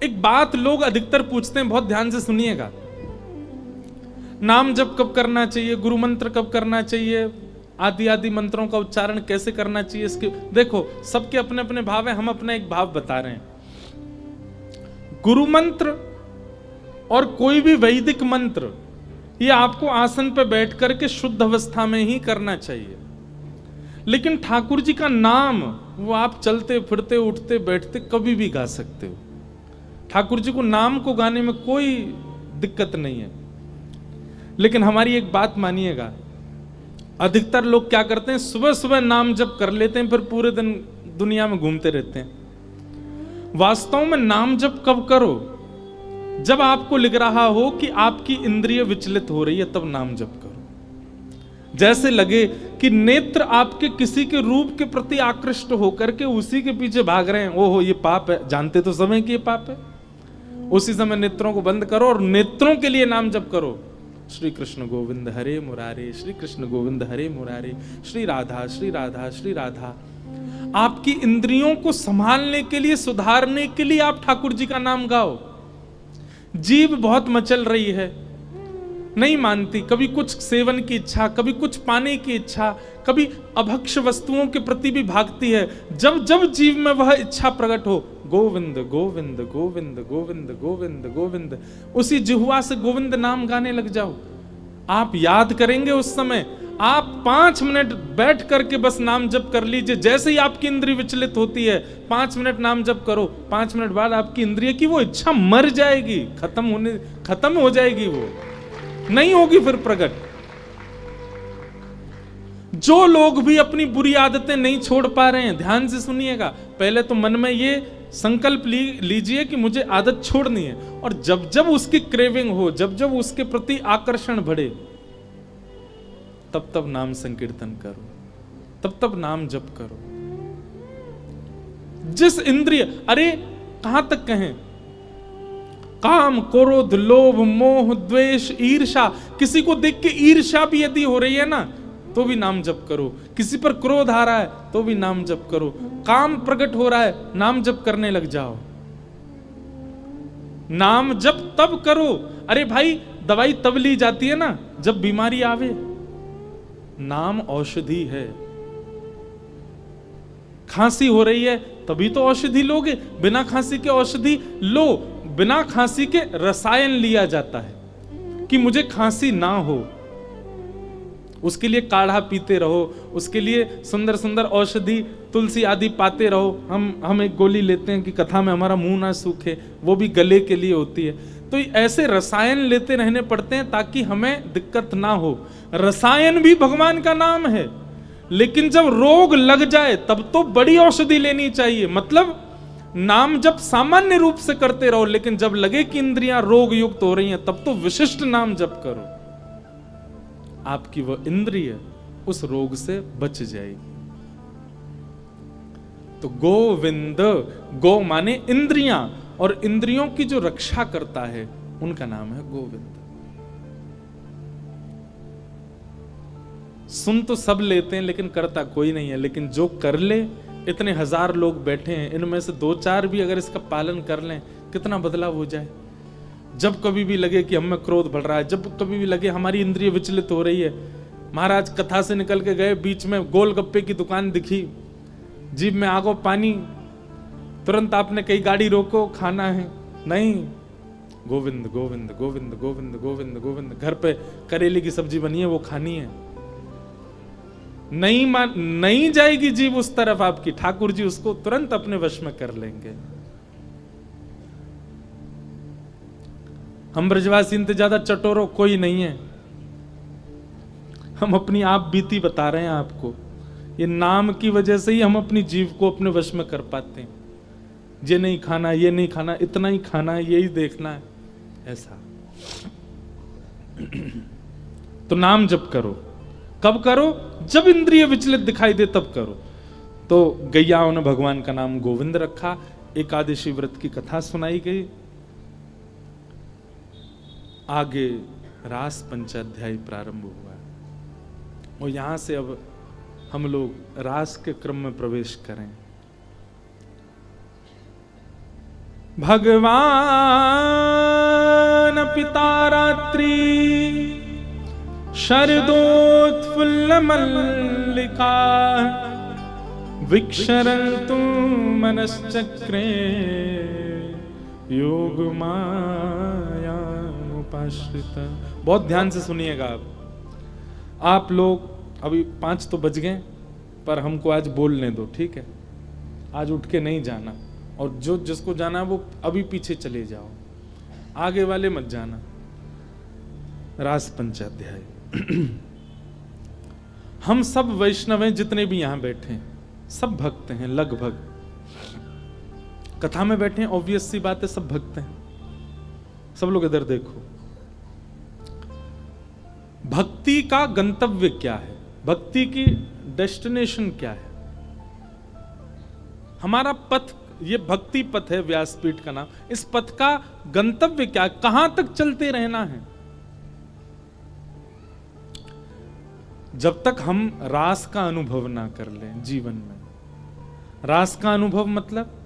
एक बात लोग अधिकतर पूछते हैं, बहुत ध्यान से सुनिएगा, नाम जप कब करना चाहिए, गुरु मंत्र कब करना चाहिए, आदि आदि मंत्रों का उच्चारण कैसे करना चाहिए, इसके देखो सबके अपने अपने भाव है, हम अपना एक भाव बता रहे हैं। गुरु मंत्र और कोई भी वैदिक मंत्र ये आपको आसन पर बैठ करके शुद्ध अवस्था में ही करना चाहिए, लेकिन ठाकुर जी का नाम वो आप चलते फिरते उठते बैठते कभी भी गा सकते हो। ठाकुर जी को नाम को गाने में कोई दिक्कत नहीं है। लेकिन हमारी एक बात मानिएगा, अधिकतर लोग क्या करते हैं, सुबह सुबह नाम जप कर लेते हैं, फिर पूरे दिन दुनिया में घूमते रहते हैं। वास्तव में नाम जप कब करो, जब आपको लग रहा हो कि आपकी इंद्रिय विचलित हो रही है, तब नाम जप करो। जैसे लगे कि नेत्र आपके किसी के रूप के प्रति आकृष्ट होकर के उसी के पीछे भाग रहे हैं, ओहो ये पाप है, जानते तो समय कि ये पाप है, उसी समय नेत्रों को बंद करो और नेत्रों के लिए नाम जप करो। श्री कृष्ण गोविंद हरे मुरारे, श्री कृष्ण गोविंद हरे मुरारे, श्री राधा श्री राधा श्री राधा। आपकी इंद्रियों को संभालने के लिए, सुधारने के लिए आप ठाकुर जी का नाम गाओ। जीभ बहुत मचल रही है, नहीं मानती, कभी कुछ सेवन की इच्छा, कभी कुछ पाने की इच्छा, कभी अभक्ष वस्तुओं के प्रति भी भागती है। जब जब जीव में वह इच्छा प्रकट हो, गोविंद गोविंद गोविंद गोविंद गोविंद गोविंद, उसी जिह्वा से गोविंद नाम गाने लग जाओ। आप याद करेंगे उस समय, आप 5 मिनट बैठ करके बस नाम जप कर लीजिए। जैसे ही आपकी इंद्रिय विचलित होती है, 5 मिनट नाम जप करो, 5 मिनट बाद आपकी इंद्रिय की वो इच्छा मर जाएगी, खत्म हो जाएगी, वो नहीं होगी फिर प्रकट। जो लोग भी अपनी बुरी आदतें नहीं छोड़ पा रहे हैं, ध्यान से सुनिएगा, पहले तो मन में ये संकल्प लीजिए कि मुझे आदत छोड़नी है, और जब जब उसकी क्रेविंग हो, जब जब उसके प्रति आकर्षण बढ़े, तब तब नाम संकीर्तन करो, तब तब नाम जप करो। जिस इंद्रिय, अरे कहां तक कहें, काम क्रोध लोभ मोह द्वेष ईर्षा, किसी को देख के ईर्षा भी यदि हो रही है ना, तो भी नाम जप करो। किसी पर क्रोध आ रहा है तो भी नाम जप करो। काम प्रकट हो रहा है, नाम जप करने लग जाओ। नाम जप तब करो, अरे भाई दवाई तब ली जाती है ना जब बीमारी आवे। नाम औषधि है। खांसी हो रही है तभी तो औषधि लोगे, बिना खांसी के औषधि लो। बिना खांसी के रसायन लिया जाता है कि मुझे खांसी ना हो, उसके लिए काढ़ा पीते रहो, उसके लिए सुंदर सुंदर औषधि तुलसी आदि पाते रहो। हम एक गोली लेते हैं कि कथा में हमारा मुंह ना सूखे, वो भी गले के लिए होती है। तो ऐसे रसायन लेते रहने पड़ते हैं ताकि हमें दिक्कत ना हो। रसायन भी भगवान का नाम है, लेकिन जब रोग लग जाए तब तो बड़ी औषधि लेनी चाहिए। मतलब नाम जब सामान्य रूप से करते रहो, लेकिन जब लगे कि इंद्रियां रोग युक्त हो रही हैं, तब तो विशिष्ट नाम जप करो। आपकी वह इंद्रिय उस रोग से बच जाएगी। तो गोविंद, गो माने इंद्रियां, और इंद्रियों की जो रक्षा करता है उनका नाम है गोविंद। सुन तो सब लेते हैं लेकिन करता कोई नहीं है। लेकिन जो कर ले, इतने हजार लोग बैठे हैं, इनमें से 2-4 भी अगर इसका पालन कर लें, कितना बदलाव हो जाए। जब कभी भी लगे कि हमें क्रोध बढ़ रहा है, जब कभी भी लगे हमारी इंद्रिय विचलित हो रही है, महाराज कथा से निकल के गए, बीच में गोलगप्पे की दुकान दिखी, जीभ में आगो पानी, तुरंत आपने कई गाड़ी रोको, खाना है, नहीं, गोविंद गोविंद गोविंद गोविंद गोविंद गोविंद। घर पे करेले की सब्जी बनी है, वो खानी है। नहीं जाएगी जीभ उस तरफ आपकी, ठाकुर जी उसको तुरंत अपने वश में कर लेंगे। हम ब्रजवासी इनसे ज्यादा चटोरो कोई नहीं है। हम अपनी आप बीती बता रहे हैं आपको। ये नाम की वजह से ही हम अपनी जीभ को अपने वश में कर पाते हैं। ये नहीं खाना, ये नहीं खाना, इतना ही खाना है, यही देखना है, ऐसा। तो नाम जप करो। कब करो? जब इंद्रिय विचलित दिखाई दे तब करो। तो गैयाओं ने भगवान का नाम गोविंद रखा। एकादशी व्रत की कथा सुनाई गई। आगे रास पंचाध्याय प्रारंभ हुआ और यहां से अब हम लोग रास के क्रम में प्रवेश करें। भगवान पिता रात्रि शरदोत्फुल्ल मल्लिका विक्षरन्तु मनश्चक्रे योग माया उपाश्रित। बहुत ध्यान से सुनिएगा आप लोग। अभी 5 तो बज गए, पर हमको आज बोलने दो, ठीक है? आज उठ के नहीं जाना, और जो जिसको जाना है वो अभी पीछे चले जाओ, आगे वाले मत जाना। रास पंचाध्याय। हम सब वैष्णव हैं, जितने भी यहां बैठे हैं सब भक्त हैं लगभग। कथा में बैठे हैं, ऑब्वियस सी बात है, सब भक्त हैं। सब लोग इधर देखो। भक्ति का गंतव्य क्या है? भक्ति की डेस्टिनेशन क्या है? हमारा पथ, ये भक्ति पथ है, व्यासपीठ का नाम। इस पथ का गंतव्य क्या है? कहां तक चलते रहना है? जब तक हम रास का अनुभव ना कर लें जीवन में। रास का अनुभव मतलब,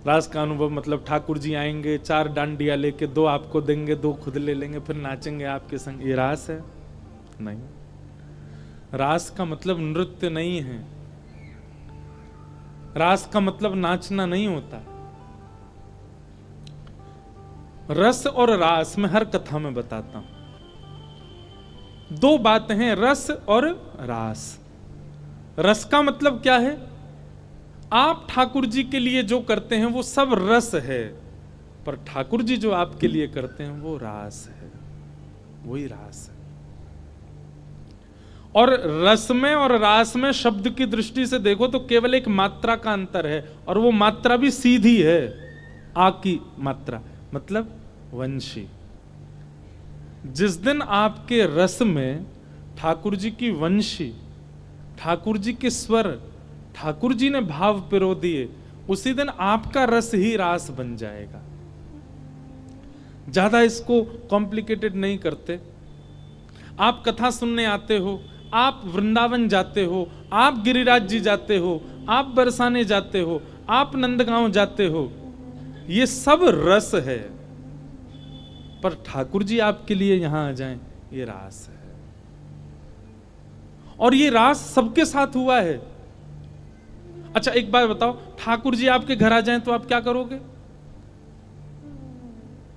रास का अनुभव मतलब ठाकुर जी आएंगे, 4 डांडिया लेके, 2 आपको देंगे, 2 खुद ले लेंगे, फिर नाचेंगे आपके संग। ये रास है? नहीं। रास का मतलब नृत्य नहीं है। रास का मतलब नाचना नहीं होता। रस और रास में हर कथा में बताता हूं, 2 बातें हैं, रस और रास। रस का मतलब क्या है? आप ठाकुर जी के लिए जो करते हैं वो सब रस है, पर ठाकुर जी जो आपके लिए करते हैं वो रास है, वही रास है। और रस में और रास में शब्द की दृष्टि से देखो तो केवल एक मात्रा का अंतर है, और वो मात्रा भी सीधी है, आ की मात्रा, मतलब वंशी। जिस दिन आपके रस में ठाकुर जी की वंशी, ठाकुर जी के स्वर, ठाकुर जी ने भाव पिरो दिए, उसी दिन आपका रस ही रास बन जाएगा। ज्यादा इसको कॉम्प्लिकेटेड नहीं करते। आप कथा सुनने आते हो, आप वृंदावन जाते हो, आप गिरिराज जी जाते हो, आप बरसाने जाते हो, आप नंदगांव जाते हो, ये सब रस है, पर ठाकुर जी आपके लिए यहां आ जाएं, ये रास है। और ये रास सबके साथ हुआ है। अच्छा एक बात बताओ, ठाकुर जी आपके घर आ जाएं तो आप क्या करोगे?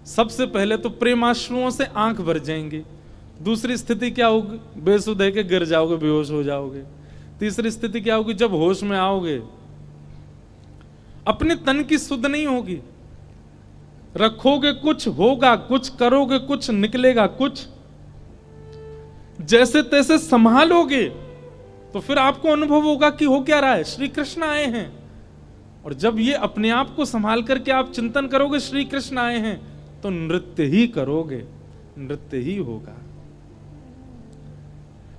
सबसे पहले तो प्रेमाश्रुओं से आंख भर जाएंगी। दूसरी स्थिति क्या होगी? बेसुध है के गिर जाओगे, बेहोश हो जाओगे। तीसरी स्थिति क्या होगी? जब होश में आओगे अपने तन की सुध नहीं होगी। रखोगे कुछ, होगा कुछ, करोगे कुछ, निकलेगा कुछ। जैसे तैसे संभालोगे तो फिर आपको अनुभव होगा कि हो क्या रहा है, श्री कृष्ण आए हैं। और जब ये अपने आप को संभाल करके आप चिंतन करोगे श्री कृष्ण आए हैं, तो नृत्य ही करोगे, नृत्य ही होगा।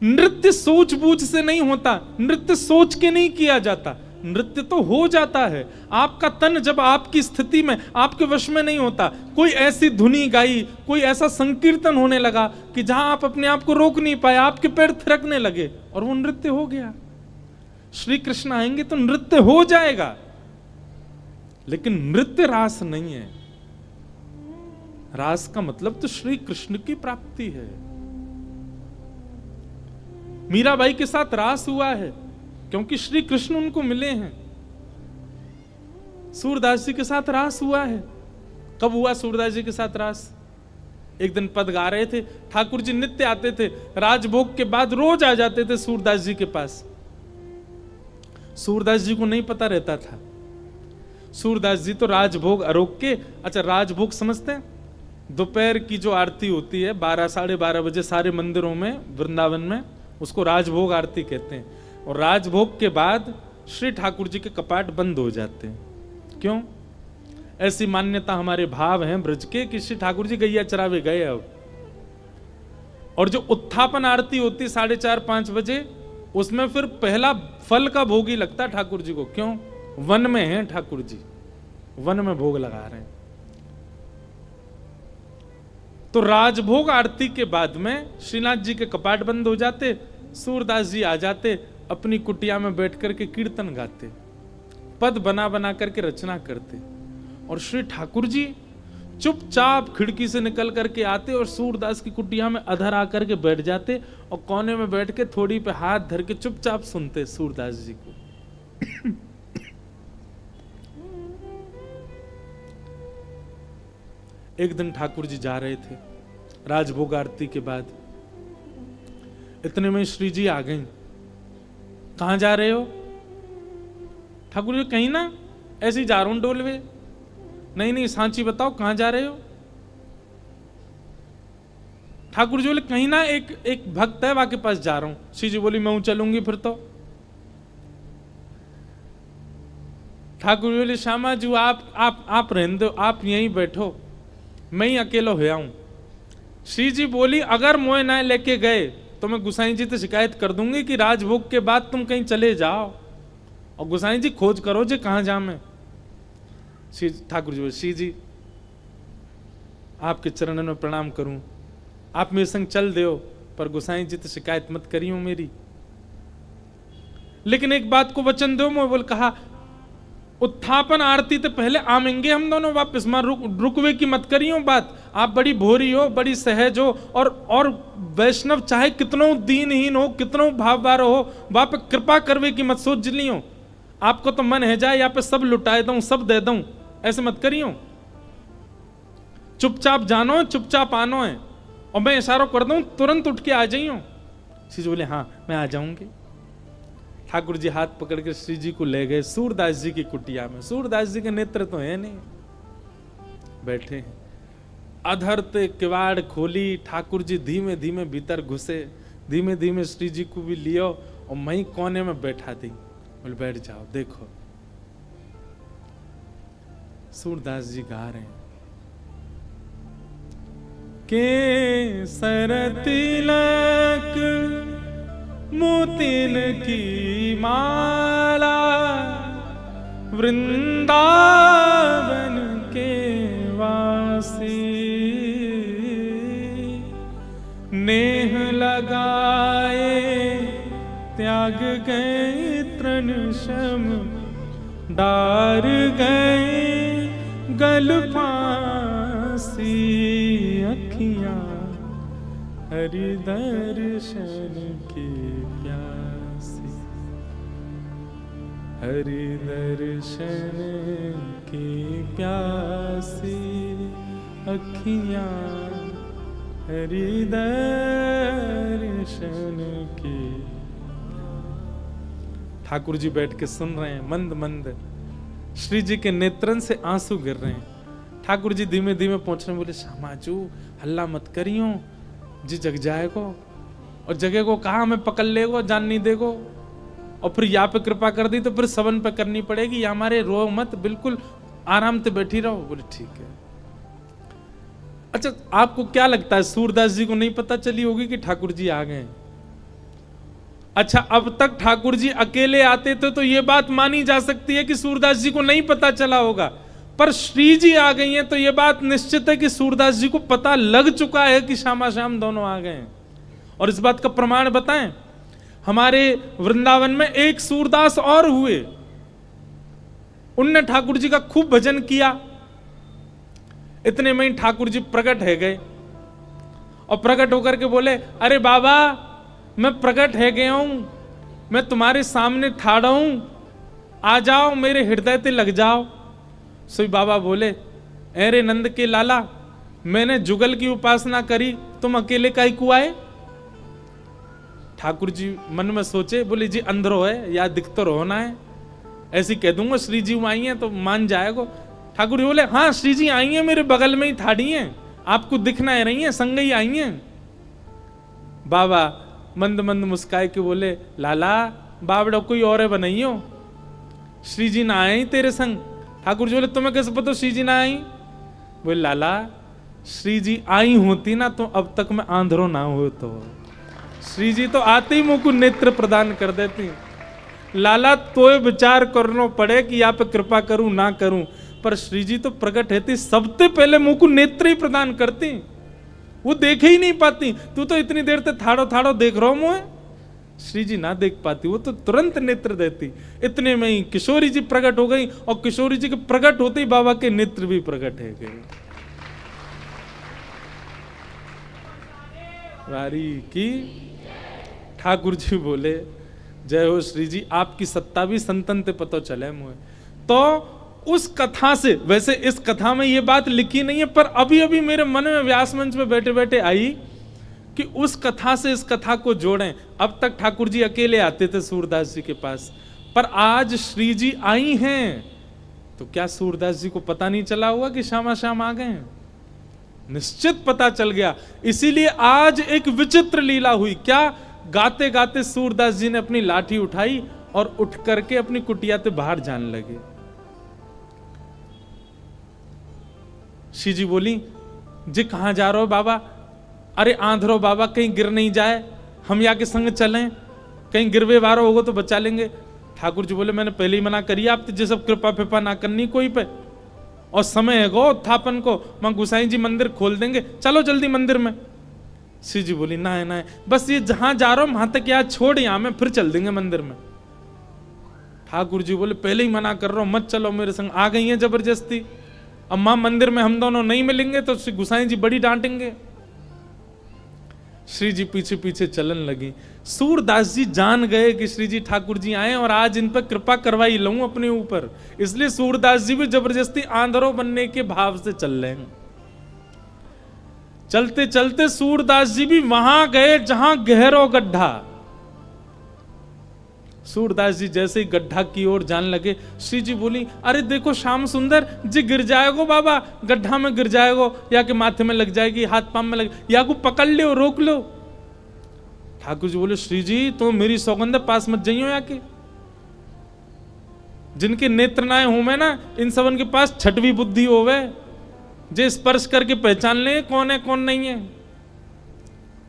नृत्य सूझबूझ से नहीं होता, नृत्य सोच के नहीं किया जाता, नृत्य तो हो जाता है। आपका तन जब आपकी स्थिति में, आपके वश में नहीं होता, कोई ऐसी धुनी गाई, कोई ऐसा संकीर्तन होने लगा कि जहां आप अपने आप को रोक नहीं पाए, आपके पैर थिरकने लगे और वो नृत्य हो गया। श्री कृष्ण आएंगे तो नृत्य हो जाएगा, लेकिन नृत्य रास नहीं है। रास का मतलब तो श्री कृष्ण की प्राप्ति है। मीराबाई के साथ रास हुआ है क्योंकि श्री कृष्ण उनको मिले हैं। सूरदास जी के साथ रास हुआ है। कब हुआ सूरदास जी के साथ रास? एक दिन पद गा रहे थे, ठाकुर जी नित्य आते थे, राजभोग के बाद रोज आ जाते थे सूरदास जी के पास। सूरदास जी को नहीं पता रहता था। सूरदास जी तो राजभोग अरोग के, अच्छा राजभोग समझते हैं? दोपहर की जो आरती होती है 12 साढ़े 12 बजे सारे मंदिरों में वृंदावन में, उसको राजभोग आरती कहते हैं। और राजभोग के बाद श्री ठाकुर जी के कपाट बंद हो जाते हैं। क्यों? ऐसी मान्यता हमारे भाव हैं ब्रज के कि श्री ठाकुर जी गैया चरावे गए अब। और जो उत्थापन आरती होती 4:30-5 बजे, उसमें फिर पहला फल का भोग ही लगता है ठाकुर जी को। क्यों? वन में हैं ठाकुर जी, वन में भोग लगा रहे हैं। तो राजभोग आरती के बाद में श्रीनाथ जी के कपाट बंद हो जाते, सूरदास जी आ जाते, अपनी कुटिया में बैठ करके कीर्तन गाते, पद बना बना करके रचना करते। और श्री ठाकुर जी चुपचाप खिड़की से निकल करके आते और सूरदास की कुटिया में अधर आकर के बैठ जाते और कोने में बैठ के थोड़ी पे हाथ धर के चुपचाप सुनते सूरदास जी को। एक दिन ठाकुर जी जा रहे थे राजभोग आरती के बाद, इतने में श्री जी आ गई। कहां जा रहे हो? ठाकुर जी कहीं ना, ऐसे ही जा रहा हूं डोलवे। नहीं नहीं सांची बताओ कहां जा रहे हो? ठाकुर जी बोले कहीं ना, एक भक्त है वहां के पास जा रहा हूं। श्री जी बोली मैं चलूंगी फिर तो। ठाकुर जी बोले श्यामा जी आप रहने दो, आप यहीं बैठो, मैं ही अकेला होया हूं। श्री जी बोली अगर मोए ना लेके गए तो मैं गुसाई जी से शिकायत कर दूंगी कि राजभोग के बाद तुम कहीं चले जाओ, और गुसाई जी खोज करो जे कहां जा मैं। ठाकुर जी बोले श्री जी आपके चरणों में प्रणाम करूं, आप मेरे संग चल दो, पर गुसाई जी तो शिकायत मत करियो मेरी, लेकिन एक बात को वचन दो। मैं बोल कहा उत्थापन आरती तो पहले आमेंगे हम दोनों वापस, मां रुकवे की मत करियो बात। आप बड़ी भोरी हो, बड़ी सहज हो, और वैष्णव चाहे कितनों दीनहीन हो, कितनों भाववार हो, वहां पे कृपा करवे की मत सोच लियो। आपको तो मन है जाए यहाँ पे सब लुटाए दूं, सब दे दूं, ऐसे मत करियो। चुपचाप जानो, चुपचाप आनो है, और मैं इशारा कर दूं तुरंत उठ के आ जाइयो। श्री जी बोले हाँ मैं आ जाऊंगी। ठाकुर जी हाथ पकड़ के श्री जी को ले गए सूरदास जी की कुटिया में। सूरदास जी के नेत्र तो है नहीं, बैठे हैं। अधर ते किवाड़ खोली, ठाकुर जी धीमे धीमे भीतर घुसे, धीमे धीमे श्री जी को भी लियो और मैं कोने में बैठा दी। बोले बैठ जाओ। देखो सूरदास जी गा रहे हैं के सर तिलक मोतिन की माला, वृंदावन के वासी, नेह लगाए त्याग गए तृण शम, डार गए गल फांसी, अखियां हरि दर्शन की प्यासी, हरि दर्शन की प्यासी, अखियां हरि दर्शन की। ठाकुर जी बैठ के सुन रहे हैं, मंद मंद श्री जी के नेत्रन से आंसू गिर रहे हैं। ठाकुर जी धीमे धीमे पहुंच रहे, बोले श्यामाजू हल्ला मत करियो जी, जग जाएगो, और जगह को कहा हमें पकड़ लेगो, जान नहीं देगो, और फिर यहाँ पे कृपा कर दी तो फिर सबन पे करनी पड़ेगी, या हमारे रो मत, बिल्कुल आराम से बैठी रहो। बोले ठीक है। अच्छा आपको क्या लगता है सूरदास जी को नहीं पता चली होगी कि ठाकुर जी आ गए? अच्छा अब तक ठाकुर जी अकेले आते थे तो ये बात मानी जा सकती है कि सूरदास जी को नहीं पता चला होगा, पर श्री जी आ गई हैं तो ये बात निश्चित है कि सूरदास जी को पता लग चुका है कि श्यामा श्याम दोनों आ गए हैं। और इस बात का प्रमाण बताएं, हमारे वृंदावन में एक सूरदास और हुए, उनने ठाकुर जी का खूब भजन किया। इतने में ही ठाकुर जी प्रकट है गए, और प्रकट होकर के बोले अरे बाबा मैं प्रकट है गया हूं, मैं तुम्हारे सामने ठाड़ा हूं, आ जाओ मेरे हृदय ते लग जाओ। सो बाबा बोले अरे नंद के लाला, मैंने जुगल की उपासना करी, तुम अकेले काहे को आए? ठाकुर जी मन में सोचे, बोले जी अंदरो है या दिखतो होना है, ऐसी कह दूंगा श्री जी आई हैं तो मान जाएगो। ठाकुर जी बोले हाँ श्री जी आई हैं, मेरे बगल में ही ठाड़ी हैं, आपको दिखना है रही हैं, संग ही आई हैं। बाबा मंद मंद मुस्काए के बोले लाला बाबड़ा कोई और है बनाइयो, श्री जी ना आए तेरे संग। ठाकुर जी बोले तुम्हें कैसे पता श्री जी ना आई? बोले लाला श्री जी आई होती ना तो अब तक मैं आंधरो ना हो, तो श्री जी तो आते ही मुंह को नेत्र प्रदान कर देती। लाला तो विचार करना पड़े कि यहाँ पे कृपा करूं ना करूं, पर श्री जी तो प्रकट है, सबसे पहले मुंह को नेत्र ही प्रदान करती, वो देखे ही नहीं पाती। तू तो इतनी देर तक थाड़ो थाड़ो देख रहा हूं मुझे, श्री जी ना देख पाती, वो तो तुरंत नेत्र देती। इतने में ही किशोरी जी प्रकट हो गई, और किशोरी जी के प्रकट होते ही बाबा के नेत्र भी प्रकट है गए। वारी की ठाकुर जी बोले जय हो श्री जी, आपकी सत्ता भी संतन ते पतो चले मुझे। तो उस कथा से, वैसे इस कथा में ये बात लिखी नहीं है, पर अभी अभी मेरे मन में व्यास मंच में बैठे बैठे आई कि उस कथा से इस कथा को जोड़ें। अब तक ठाकुर जी अकेले आते थे सूरदास जी के पास, पर आज श्री जी आई हैं, तो क्या सूरदास जी को पता नहीं चला हुआ कि श्यामा श्याम आ गए? निश्चित पता चल गया। इसीलिए आज एक विचित्र लीला हुई। क्या? गाते गाते सूरदास जी ने अपनी लाठी उठाई और उठ करके अपनी कुटिया से बाहर जाने लगे। श्री जी बोली जी कहां जा रहे हो बाबा? अरे आंधरो बाबा, कहीं गिर नहीं जाए, हम या के संग चलें, कहीं गिरवे वारो होगा तो बचा लेंगे। ठाकुर जी बोले मैंने पहले ही मना करी आप, तो सब कृपा फिपा ना करनी कोई पे, और समय है गो उत्थापन को, मां गुसाई जी मंदिर खोल देंगे, चलो जल्दी मंदिर में। श्री जी बोली ना है ना है, बस ये जहां जा रहा हूं वहां तक यार छोड़, यहां में फिर चल देंगे मंदिर में। ठाकुर जी बोले पहले ही मना कर रहा हूं, मत चलो मेरे संग। आ गई है जबरदस्ती, अब मां मंदिर में हम दोनों नहीं मिलेंगे तो श्री गुसाई जी बड़ी डांटेंगे। श्री जी पीछे पीछे चलन लगी। सूरदास जी जान गए कि श्री जी ठाकुर जी आए और आज इन पर कृपा करवाई लूं अपने ऊपर, इसलिए सूरदास जी भी जबरदस्ती आंधरो बनने के भाव से चल रहे हैं। चलते चलते सूरदास जी भी वहां गए जहां गहरो गड्ढा। सूरदास जी जैसे ही गड्ढा की ओर जाने लगे, श्री जी बोली अरे देखो श्याम सुंदर जी गिर जाएगो बाबा, गड्ढा में गिर जाएगो, या के माथे में लग जाएगी, हाथ पांव में लग, या को पकड़ लो, रोक लो। ठाकुर जी बोले श्री जी तो मेरी सौगंध पास मत जाइयो, या के जिनके नेत्रनाएं हो में ना, इन सबन के पास छठवीं बुद्धि होवे, जे स्पर्श करके पहचान ले कौन है कौन नहीं है।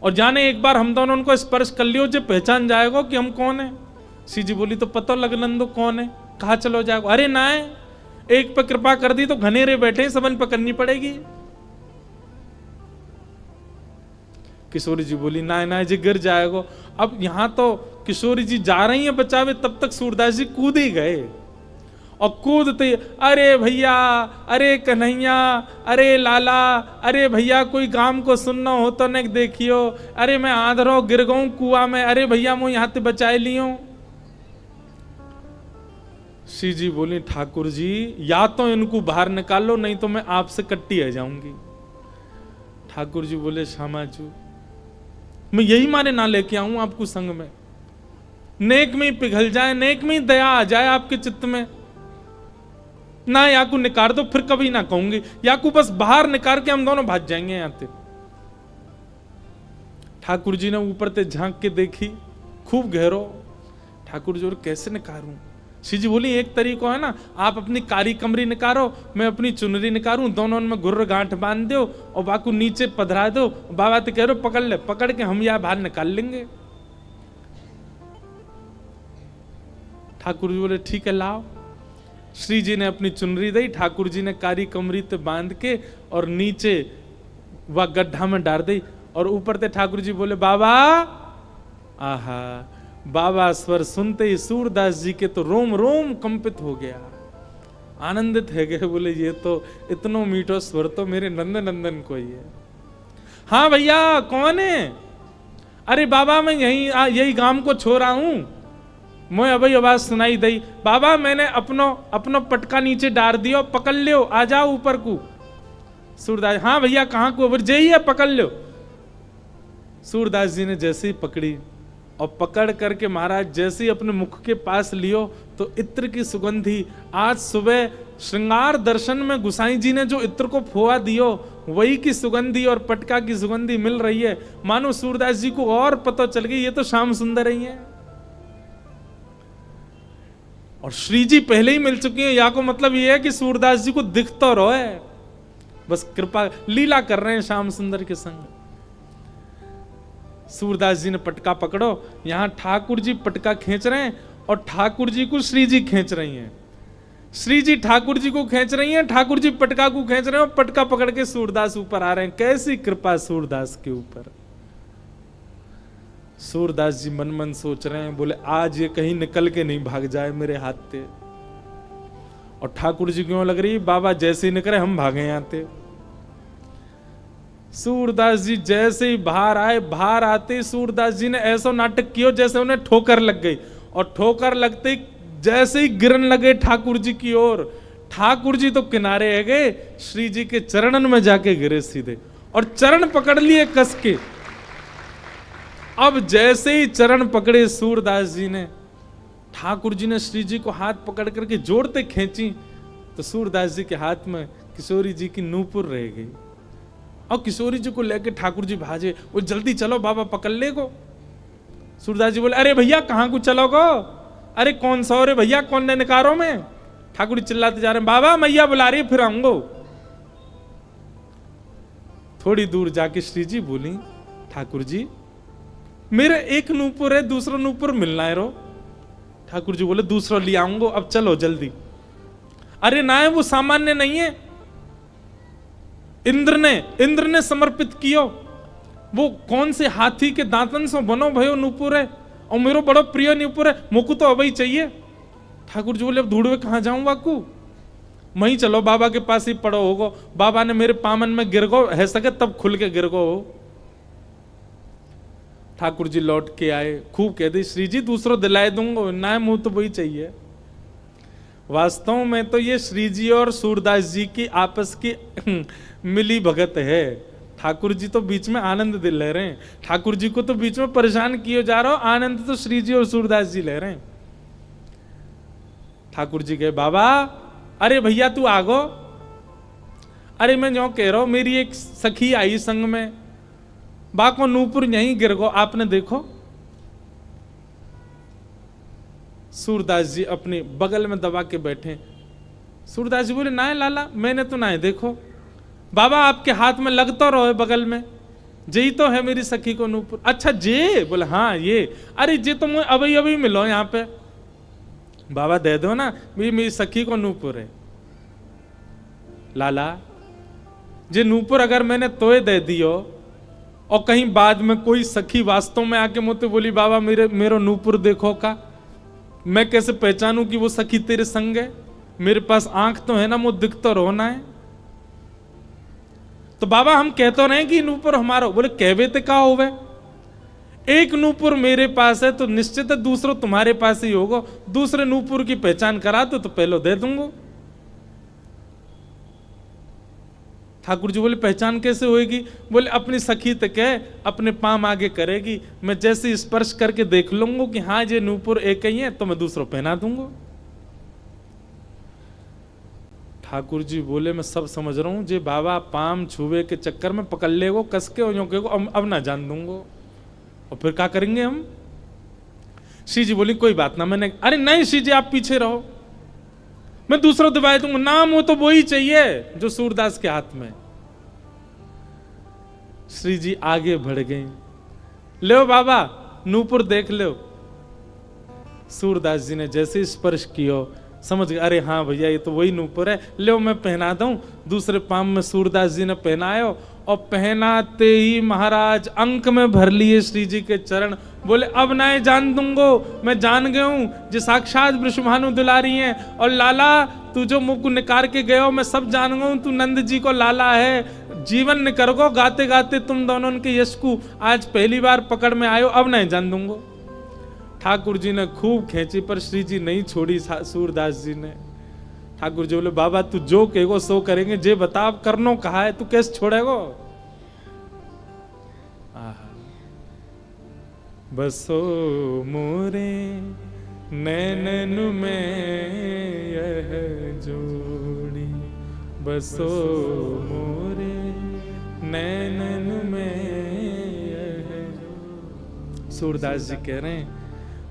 और जाने एक बार हम दोनों उनको स्पर्श कर लियो, जो पहचान जाएगा कि हम कौन है। श्री जी बोली तो पता लगन दो कौन है, कहा चलो जाएगा। अरे ना है, एक पर कृपा कर दी तो घनेरे बैठे सबन पर करनी पड़ेगी। किशोरी जी बोली ना ना जी गिर जाएगा। अब यहां तो किशोरी जी जा रही हैं बचावे, तब तक सूरदास जी कूद ही गए, और कूदते अरे भैया, अरे कन्हैया, अरे लाला, अरे भैया कोई काम को सुनना हो तो न देखियो, अरे मैं आंधरो गिर गऊं कुआ में, अरे भैया मुझे यहां से बचाए लियो। श्री जी बोली ठाकुर जी या तो इनको बाहर निकालो, नहीं तो मैं आपसे कट्टी आ जाऊंगी। ठाकुर जी बोले श्यामा जी मैं यही मारे ना लेके आऊं आपको संग में, नेक में ही पिघल जाए, नेक में ही दया आ जाए आपके चित्त में ना, या को निकाल दो, फिर कभी ना कहूंगी, या को बस बाहर निकाल के हम दोनों भाग जाएंगे यहां से। ठाकुर जी ने ऊपर से झांक के देखी, खूब गहरो। ठाकुर जी कैसे निकारूं? श्री जी बोली एक तरीका है ना, आप अपनी कारी कमरी निकारो, मैं अपनी चुनरी निकारूं, दोनों में गुर्र गांठ बांध दो और बाकू नीचे पधरा दो, बाबा तो कह रहे पकड़ ले, पकड़ के हम यहां बाहर निकाल लेंगे। ठाकुर जी बोले ठीक है लाओ। श्री जी ने अपनी चुनरी दी, ठाकुर जी ने कारी कमरी ते बांध के और नीचे वह गड्ढा में डाल दी, और ऊपर से ठाकुर जी बोले बाबा। आहा, बाबा स्वर सुनते ही सूरदास जी के तो रोम रोम कंपित हो गया, आनंदित है गए, बोले ये तो इतनो मीठो स्वर तो मेरे नंदन नंदन को ही है। हाँ भैया कौन है? अरे बाबा मैं यही गांव को छोड़ा हूं, मुझे अभी आवाज सुनाई दी, बाबा मैंने अपनो पटका नीचे डाल दियो, पकड़ लियो, आ जाओ ऊपर को। सूरदास हाँ भैया कहां को? जय है, पकड़ लो। सूरदास जी ने जैसे ही पकड़ी और पकड़ करके महाराज जैसे ही अपने मुख के पास लियो तो इत्र की सुगंधी, आज सुबह श्रृंगार दर्शन में गुसाई जी ने जो इत्र को फोआ दियो वही की सुगंधी और पटका की सुगंधी मिल रही है। मानो सूरदास जी को और पता चल गई ये तो श्याम सुंदर ही है, और श्री जी पहले ही मिल चुकी हैं। या को मतलब ये है कि सूरदास जी को दिख तो रहो है, बस कृपा लीला कर रहे हैं श्याम सुंदर के संग। सूरदास जी ने पटका पकड़ो, यहां ठाकुर जी पटका खींच रहे हैं और ठाकुर जी को श्री जी खींच रही हैं। श्री जी ठाकुर जी को खींच रही हैं, ठाकुर जी पटका को खींच रहे हैं, और पटका पकड़ के सूरदास ऊपर आ रहे हैं। कैसी कृपा सूरदास के ऊपर! सूरदास जी मन मन सोच रहे हैं, बोले आज ये कहीं निकल के नहीं भाग जाए मेरे हाथ से। और ठाकुर जी क्यों लग रही, बाबा जैसे ही निकले हम भागे यहाँ से। सूरदास जी जैसे ही बाहर आए, बाहर आते ही सूरदास जी ने ऐसा नाटक किया जैसे उन्हें ठोकर लग गई, और ठोकर लगते ही जैसे ही गिरन लगे ठाकुर जी की ओर, ठाकुर जी तो किनारे है गए, श्री जी के चरणन में जाके गिरे सीधे, और चरण पकड़ लिए कस के। अब जैसे ही चरण पकड़े सूरदास जी ने, ठाकुर जी ने श्री जी को हाथ पकड़ करके जोड़ते खींची, तो सूरदास जी के हाथ में किशोरी जी की नूपुर रह गई। और किशोरी जी को लेके ठाकुर जी भाजे, वो जल्दी चलो बाबा पकड़ ले को। सूरदास जी बोले अरे भैया कहाँ को चलोगो, अरे कौन सा रे भैया, कौन ने निकारो में। ठाकुर जी चिल्लाते जा रहे हैं, बाबा मैया बुला रही फिर आऊंगो। थोड़ी दूर जाके श्री जी बोली, ठाकुर जी मेरे एक नूपुर है, दूसरा नूपुर मिलना है रो। ठाकुर जी बोले दूसरा ले आऊंगो, अब चलो जल्दी। अरे ना है वो सामान्य नहीं है, इंद्र ने समर्पित कियो, वो कौन से हाथी के दांतन से बनो भयो नूपुर है, और मेरो बड़ो प्रिय नूपुर है, मुकु तो अभी चाहिए। ठाकुर जी बोले अब ढूंढवे कहां जाऊं वाकू, वहीं चलो बाबा के पास ही पड़ो होगो, बाबा ने मेरे पामन में गिर गो है सके तब खुल के गिर गो। ठाकुर जी लौट के आए, खूब कह दी श्री जी दूसरो दिलाए दूंगो, ना मुंह तो वही चाहिए। वास्तव में तो ये श्री जी और सूरदास जी की आपस की मिली भगत है। ठाकुर जी तो बीच में आनंद दिल ले रहे हैं, ठाकुर जी को तो बीच में परेशान किए जा रहा हो, आनंद तो श्री जी और सूरदास जी ले रहे हैं। ठाकुर जी कहे बाबा अरे भैया तू आगो, अरे मैं जो कह रहा हूं मेरी एक सखी आई संग में, बाको नूपुर यहीं गिर गो, आपने देखो। सूरदास जी अपने बगल में दबा के बैठे। सूरदास जी बोले ना लाला मैंने तो ना देखो। बाबा आपके हाथ में लग तो रहो बगल में, जे तो है मेरी सखी को नूपुर। अच्छा जे, बोले हाँ ये, अरे जे तो मुझे अभी अभी मिलो यहाँ पे। बाबा दे दो ना, मेरी सखी को नूपुर है। लाला जे नूपुर अगर मैंने तोय दे दियो और कहीं बाद में कोई सखी वास्तव में आके मुझे बोली बाबा मेरो नूपुर देखो का, मैं कैसे पहचानूं कि वो सखी तेरे संग है? मेरे पास आंख तो है ना, मुझे दिख तो रोना है। तो बाबा हम कह तो रहे कि नूपुर हमारा, बोले कहवे ते का होवे, एक नूपुर मेरे पास है तो निश्चित है दूसरा तुम्हारे पास ही होगा, दूसरे नूपुर की पहचान करा दो तो पहले दे दूंगा। ठाकुर जी बोले पहचान कैसे होएगी? बोले अपनी सखी तक है, अपने पाम आगे करेगी, मैं जैसे स्पर्श करके देख लूंगा कि हाँ ये नूपुर एक ही है तो मैं दूसरा पहना दूंगा। ठाकुर जी बोले मैं सब समझ रहा हूं, जे बाबा पाम छुए के चक्कर में पकड़ लेगो कस के, अब ना जान दूंगो, और फिर क्या करेंगे हम? श्री जी बोली कोई बात ना, मैंने अरे नहीं श्री जी आप पीछे रहो, मैं दूसरा दबाए दूंगा, नाम हो तो वो ही चाहिए जो सूरदास के हाथ में। श्री जी आगे बढ़ गए, लो बाबा नूपुर देख लो। सूरदास जी ने जैसे स्पर्श किया समझ गए, अरे हाँ भैया ये तो वही नूपुर है, लो मैं पहना दूं। दूसरे पाम में सूरदास जी ने पहनायो, और पहनाते ही महाराज अंक में भर लिए श्री जी के चरण। बोले अब ना जान दूंगो, मैं जान गया हूं जो साक्षात वृषभानु दुलारी हैं, और लाला तू जो मुंह को निकार के गए हो मैं सब जान गया हूं, तू नंद जी को लाला है, जीवन निकर गो गाते गाते तुम दोनों के यश को आज पहली बार पकड़ में आयो, अब नहीं जान दूंगो। ठाकुर जी ने खूब खींची पर श्री जी नहीं छोड़ी सूरदास जी ने। ठाकुर जी बोले बाबा तू जो कहेगो सो करेंगे, जे बता अब करनो कहा है, तू कैसे छोड़ेगो? बसो मोरे नैनन में यह जोड़ी, बसो मोरे नैनन में यह जोड़ी। सूरदास जी कह रहे हैं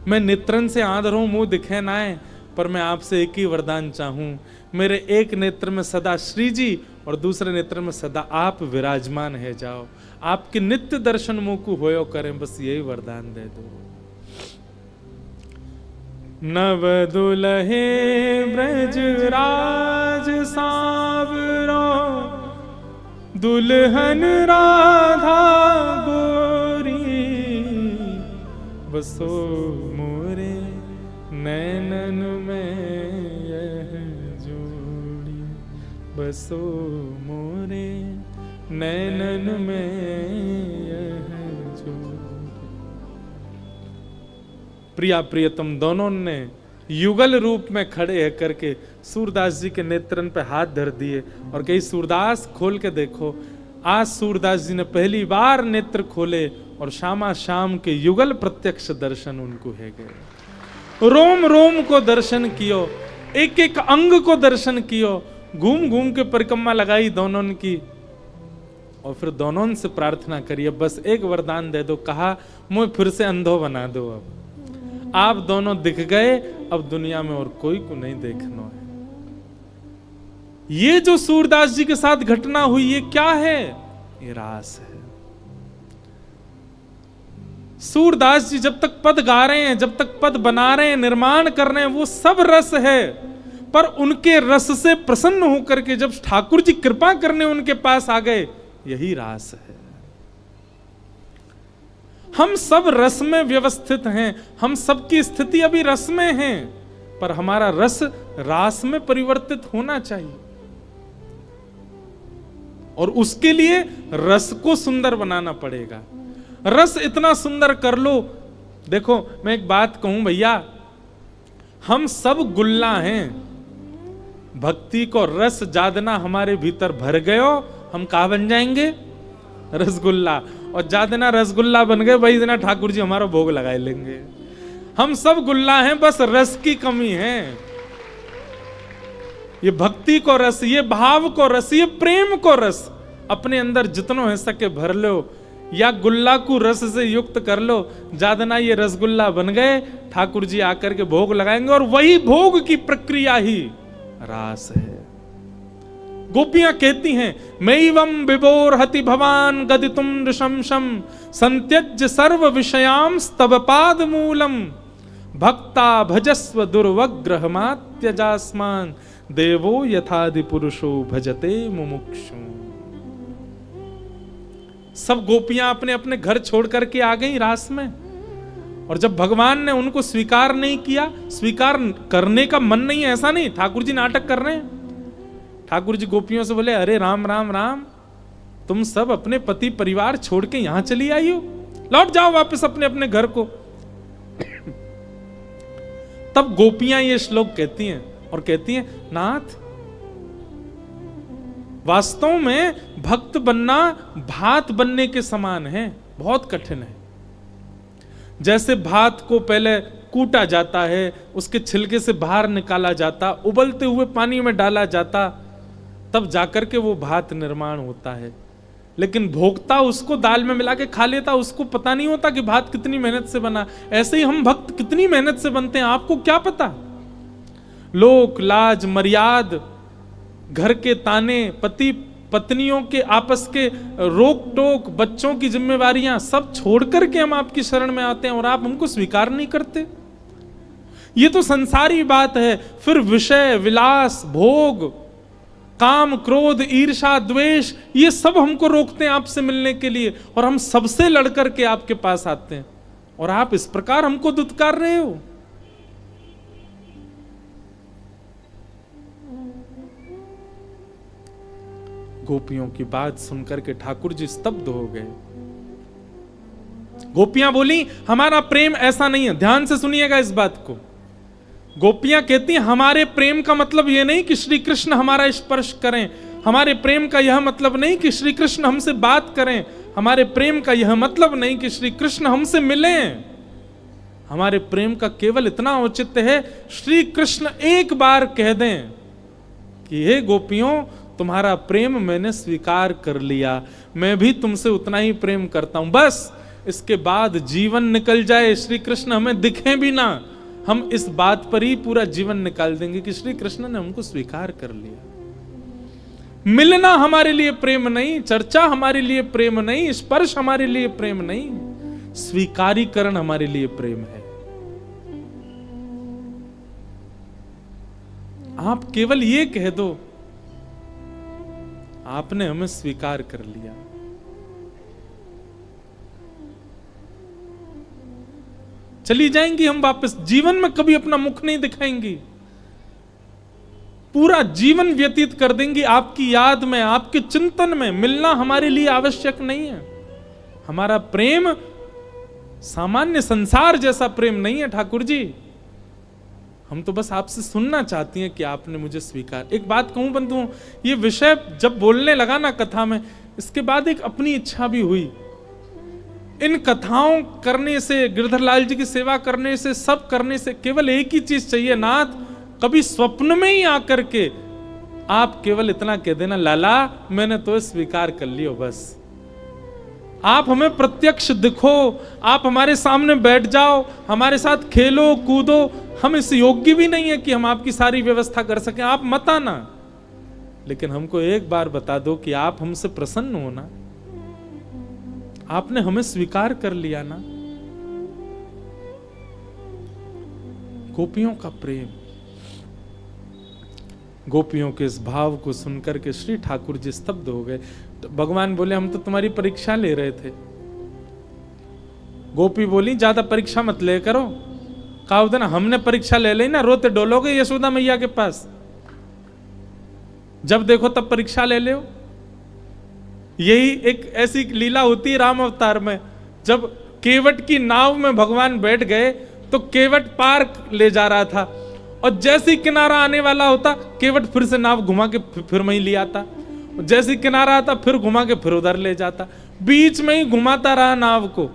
मैं नेत्रन से आंध हूं, मुंह दिखे ना है, पर मैं आपसे एक ही वरदान चाहूं, मेरे एक नेत्र में सदा श्री जी और दूसरे नेत्र में सदा आप विराजमान है जाओ, आपके नित्य दर्शन मुंह को होयो करें, बस यही वरदान दे दो। नव दुलहे ब्रज राज सावरो, दुल्हन राधा गोरी, बसो मोरे नैनन में यह जोड़ी, बसो मोरे नैनन में यह जोड़ी। प्रिया प्रियतम दोनों ने युगल रूप में खड़े है करके सूरदास जी के नेत्रन पे हाथ धर दिए और कही सूरदास खोल के देखो। आज सूरदास जी ने पहली बार नेत्र खोले और श्यामा श्याम के युगल प्रत्यक्ष दर्शन उनको है गए। रोम रोम को दर्शन कियो, एक एक अंग को दर्शन कियो, घूम घूम के परिक्रमा लगाई दोनों की और फिर दोनों से प्रार्थना करिए बस एक वरदान दे दो। कहा मुझे फिर से अंधो बना दो, अब आप दोनों दिख गए, अब दुनिया में और कोई को नहीं देखना है। ये जो सूरदास जी के साथ घटना हुई ये क्या है? ये रास है। सूरदास जी जब तक पद गा रहे हैं, जब तक पद बना रहे हैं, निर्माण कर रहे हैं, वो सब रस है। पर उनके रस से प्रसन्न होकर के जब ठाकुर जी कृपा करने उनके पास आ गए, यही रास है। हम सब रस में व्यवस्थित हैं, हम सबकी स्थिति अभी रस में है, पर हमारा रस रास में परिवर्तित होना चाहिए और उसके लिए रस को सुंदर बनाना पड़ेगा। रस इतना सुंदर कर लो। देखो मैं एक बात कहूं भैया, हम सब गुल्ला हैं, भक्ति को रस जादना हमारे भीतर भर गयो, हम कहा बन जाएंगे? रसगुल्ला। और जादना रसगुल्ला बन गए भाई देना ठाकुर जी हमारा भोग लगा लेंगे। हम सब गुल्ला हैं, बस रस की कमी है। ये भक्ति को रस, ये भाव को रस, ये प्रेम को रस अपने अंदर जितनो है सके भर लो, या गुल्ला को रस से युक्त कर लो। जादना ये रसगुल्ला बन गए, ठाकुर जी आकर के भोग लगाएंगे और वही भोग की प्रक्रिया ही रास है। गोपियां कहती हैं मैवं विभोरहति भवान गदितुम नृशंसम संत्यज्य सर्व विषयां स्तव पाद मूलम भक्ता भजस्व दुर्वग्रहमात्यजास्मान देवो यथादि पुरुषो भजते मुमुक्षु। सब गोपियां अपने अपने घर छोड़ करके आ गई रास में, और जब भगवान ने उनको स्वीकार नहीं किया, स्वीकार करने का मन नहीं है ऐसा नहीं, ठाकुर जी नाटक कर रहे हैं। ठाकुर जी गोपियों से बोले अरे राम राम राम, तुम सब अपने पति परिवार छोड़ के यहां चली आई हो, लौट जाओ वापस अपने अपने घर को। तब गोपियां ये श्लोक कहती हैं और कहती हैं नाथ वास्तव में भक्त बनना भात बनने के समान है, बहुत कठिन है। जैसे भात को पहले कूटा जाता है, उसके छिलके से बाहर निकाला जाता, उबलते हुए पानी में डाला जाता, तब जाकर के वो भात निर्माण होता है। लेकिन भोक्ता उसको दाल में मिला के खा लेता, उसको पता नहीं होता कि भात कितनी मेहनत से बना। ऐसे ही हम भक्त कितनी मेहनत से बनते हैं, आपको क्या पता। लोक लाज मर्याद, घर के ताने, पति पत्नियों के आपस के रोक टोक, बच्चों की जिम्मेवारियां सब छोड़ करके हम आपकी शरण में आते हैं और आप हमको स्वीकार नहीं करते। ये तो संसारी बात है। फिर विषय विलास भोग काम क्रोध ईर्षा द्वेष, ये सब हमको रोकते हैं आपसे मिलने के लिए, और हम सबसे लड़कर के आपके पास आते हैं और आप इस प्रकार हमको दुत्कार रहे हो। गोपियों की बात सुनकर के ठाकुर जी स्तब्ध हो गए। गोपियां बोली हमारा प्रेम ऐसा नहीं है। ध्यान से सुनिएगा इस बात को। गोपियां कहती हैं हमारे प्रेम का मतलब यह नहीं कि श्री कृष्ण हमारा स्पर्श करें, हमारे प्रेम का यह मतलब नहीं कि श्री कृष्ण हमसे बात करें, हमारे प्रेम का यह मतलब नहीं कि श्री कृष्ण हमसे मिलें। हमारे प्रेम का केवल इतना औचित्य है, श्री कृष्ण एक बार कह दें कि हे गोपियों तुम्हारा प्रेम मैंने स्वीकार कर लिया, मैं भी तुमसे उतना ही प्रेम करता हूं। बस इसके बाद जीवन निकल जाए, श्री कृष्ण हमें दिखें भी ना, हम इस बात पर ही पूरा जीवन निकाल देंगे कि श्री कृष्ण ने हमको स्वीकार कर लिया। मिलना हमारे लिए प्रेम नहीं, चर्चा हमारे लिए प्रेम नहीं, स्पर्श हमारे लिए प्रेम नहीं, स्वीकारीकरण हमारे लिए प्रेम है। आप केवल ये कह दो आपने हमें स्वीकार कर लिया। चली जाएंगी हम वापस, जीवन में कभी अपना मुख नहीं दिखाएंगी, पूरा जीवन व्यतीत कर देंगी आपकी याद में, आपके चिंतन में। मिलना हमारे लिए आवश्यक नहीं है। हमारा प्रेम सामान्य संसार जैसा प्रेम नहीं है ठाकुर जी। हम तो बस आपसे सुनना चाहती हैं कि आपने मुझे स्वीकार। एक बात कहूं बंधुओं, ये विषय जब बोलने लगा ना कथा में, इसके बाद एक अपनी इच्छा भी हुई। इन कथाओं करने से, गिरधरलाल जी की सेवा करने से, सब करने से केवल एक ही चीज चाहिए, नाथ कभी स्वप्न में ही आकर के आप केवल इतना कह देना, लाला मैंने तो स्वीकार कर लियो। बस आप हमें प्रत्यक्ष दिखो, आप हमारे सामने बैठ जाओ, हमारे साथ खेलो कूदो। हम इस योग्य भी नहीं है कि हम आपकी सारी व्यवस्था कर सकें, आप मत आना, लेकिन हमको एक बार बता दो कि आप हमसे प्रसन्न हो ना, आपने हमें स्वीकार कर लिया ना। गोपियों का प्रेम, गोपियों के इस भाव को सुनकर के श्री ठाकुर जी स्तब्ध हो गए। तो भगवान बोले, हम तो तुम्हारी परीक्षा ले रहे थे। गोपी बोली, ज्यादा परीक्षा मत ले करो। कहा होता ना, हमने परीक्षा ले ली ना, रोते डोलोगे यशोदा मैया के पास, जब देखो तब परीक्षा ले लो। यही एक ऐसी लीला होती है राम अवतार में, जब केवट की नाव में भगवान बैठ गए तो केवट पार ले जा रहा था, और जैसे ही किनारा आने वाला होता केवट फिर से नाव घुमा के फिर वहीं ले आता, जैसे ही किनारा आता फिर घुमा के फिर उधर ले जाता, बीच में ही घुमाता रहा नाव को।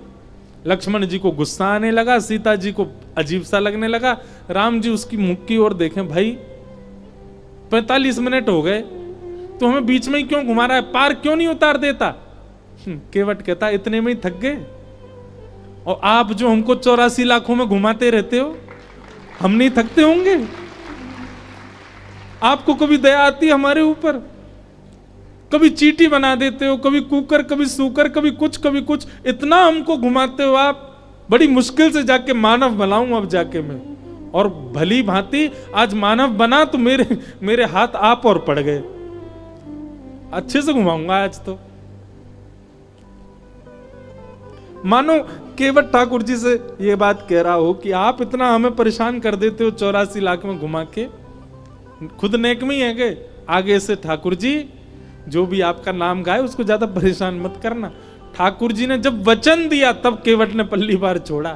लक्ष्मण जी को गुस्सा आने लगा, सीता जी को अजीब सा लगने लगा। राम जी उसकी मुख की ओर देखें, भाई 45 मिनट हो गए तो हमें बीच में ही क्यों घुमा रहा है, पार क्यों नहीं उतार देता। केवट कहता, इतने में ही थक गए, और आप जो हमको 84 लाखों में घुमाते रहते हो, हम नहीं थकते होंगे? आपको कभी दया आती है हमारे ऊपर? कभी चींटी बना देते हो, कभी कुकर, कभी सूकर, कभी कुछ, इतना हमको घुमाते हो आप। बड़ी मुश्किल से जाके मानव बनाऊं अब जाके मैं, और भली भांति आज मानव बना तो मेरे हाथ आप और पड़ गए। अच्छे से घुमाऊंगा आज तो। मानो केवट ठाकुर जी से ये बात कह रहा हो कि आप इतना हमें परेशान कर देते हो 84 लाख में घुमा के, खुद नेक में ही है के आगे से ठाकुर जी जो भी आपका नाम गाए उसको ज्यादा परेशान मत करना। ठाकुर जी ने जब वचन दिया तब केवट ने पल्ली बार छोड़ा।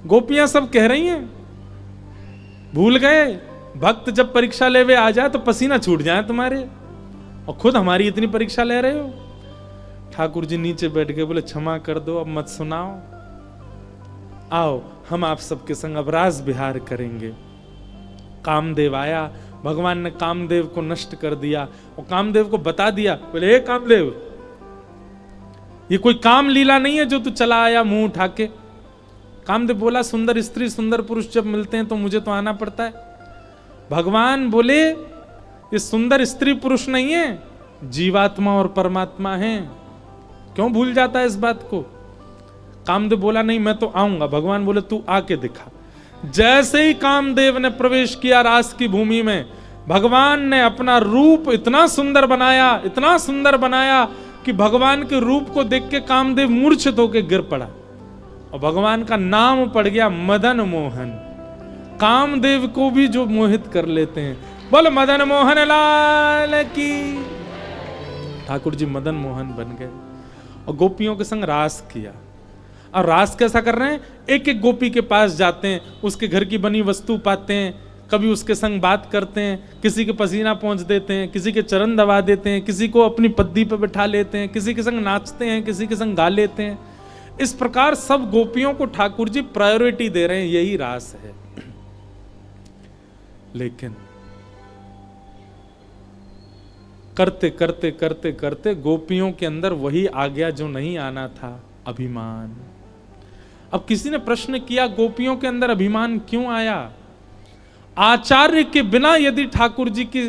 गोपियां सब कह रही हैं, भूल गए भक्त जब परीक्षा लेवे आ जाए तो पसीना छूट जाए तुम्हारे, और खुद हमारी इतनी परीक्षा ले रहे हो। ठाकुर जी नीचे बैठ के बोले, क्षमा कर दो, अब मत सुनाओ, आओ हम आप सबके संग अब रास विहार करेंगे। कामदेव आया, भगवान ने कामदेव को नष्ट कर दिया और कामदेव को बता दिया, बोले हे कामदेव, ये कोई काम लीला नहीं है जो तू चला आया मुंह उठा के। कामदेव बोला, सुंदर स्त्री सुंदर पुरुष जब मिलते हैं तो मुझे तो आना पड़ता है। भगवान बोले, ये सुंदर स्त्री पुरुष नहीं है, जीवात्मा और परमात्मा है। क्यों भूल जाता है इस बात को? कामदेव बोला, नहीं मैं तो आऊंगा। भगवान बोले, तू आके दिखा। जैसे ही कामदेव ने प्रवेश किया रास की भूमि में, भगवान ने अपना रूप इतना सुंदर बनाया कि भगवान के रूप को देख के कामदेव मूर्छित होकर गिर पड़ा, और भगवान का नाम पड़ गया मदन मोहन। कामदेव को भी जो मोहित कर लेते हैं, बोल मदन मोहन लाल की। ठाकुर जी मदन मोहन बन गए और गोपियों के संग रास किया। और रास कैसा कर रहे हैं? एक एक गोपी के पास जाते हैं, उसके घर की बनी वस्तु पाते हैं, कभी उसके संग बात करते हैं, किसी के पसीना पहुंच देते हैं, किसी के चरण दबा देते हैं, किसी को अपनी पद्दी पर बिठा लेते हैं, किसी के संग नाचते हैं, किसी के संग गा लेते हैं। इस प्रकार सब गोपियों को ठाकुर जी प्रायोरिटी दे रहे हैं, यही रास है। लेकिन करते करते करते करते गोपियों के अंदर वही आ गया जो नहीं आना था, अभिमान। अब किसी ने प्रश्न किया, गोपियों के अंदर अभिमान क्यों आया? आचार्य के बिना यदि ठाकुर जी की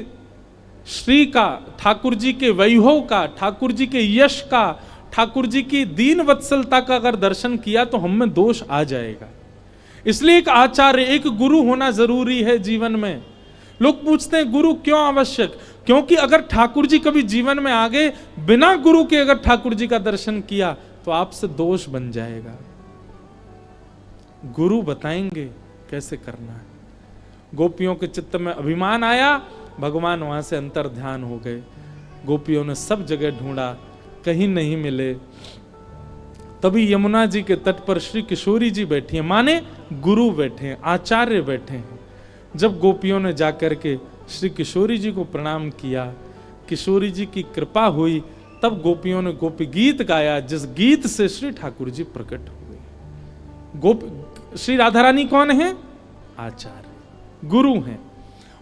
श्री का, ठाकुर जी के वैभव का, ठाकुर जी के यश का, ठाकुर जी की दीन वत्सलता का अगर दर्शन किया तो हम में दोष आ जाएगा। इसलिए एक आचार्य, एक गुरु होना जरूरी है जीवन में। लोग पूछते हैं गुरु क्यों आवश्यक? क्योंकि अगर ठाकुर जी कभी जीवन में आ गए, बिना गुरु के अगर ठाकुर जी का दर्शन किया तो आपसे दोष बन जाएगा। गुरु बताएंगे कैसे करना है। गोपियों के चित्त में अभिमान आया, भगवान वहां से अंतर ध्यान हो गए। गोपियों ने सब जगह ढूंढा, कहीं नहीं मिले। तभी यमुना जी के तट पर श्री किशोरी जी बैठी हैं, माने गुरु बैठे हैं, आचार्य बैठे हैं। जब गोपियों ने जाकर के श्री किशोरी जी को प्रणाम किया, किशोरी जी की कृपा हुई, तब गोपियों ने गोपी गीत गाया, जिस गीत से श्री ठाकुर जी प्रकट हुए। श्री राधा रानी कौन है? आचार्य, गुरु हैं।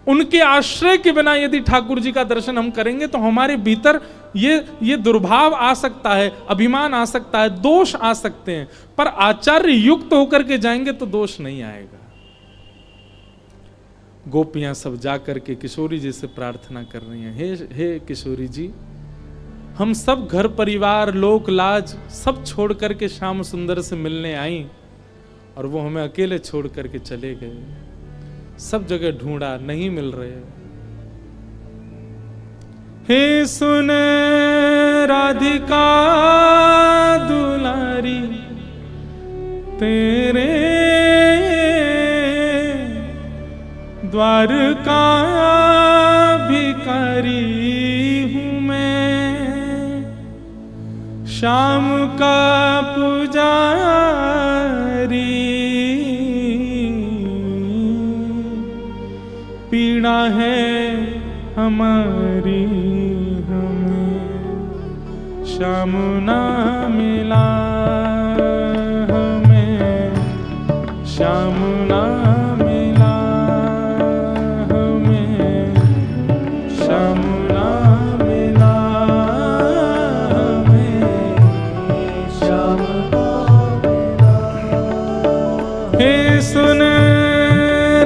उनके आश्रय के बिना यदि ठाकुर जी का दर्शन हम करेंगे तो हमारे भीतर ये दुर्भाव आ सकता है, अभिमान आ सकता है, दोष आ सकते हैं। पर आचार्य युक्त होकर के जाएंगे तो दोष नहीं आएगा। गोपियां सब जाकर के किशोरी जी से प्रार्थना कर रही हैं, हे किशोरी जी, हम सब घर परिवार लोक लाज सब छोड़ करके श्याम सुंदर से मिलने आई और वो हमें अकेले छोड़ करके चले गए। सब जगह ढूंढा, नहीं मिल रहे। हे सुन राधिका दुलारी, तेरे द्वार का भिखारी हूं मैं, श्याम का पुजारी, पीड़ा है हमारी हमें श्याम ना मिला, हमें श्याम ना मिला, हमें श्याम ना मिला, हमें श्याम ना मिला। हे सुन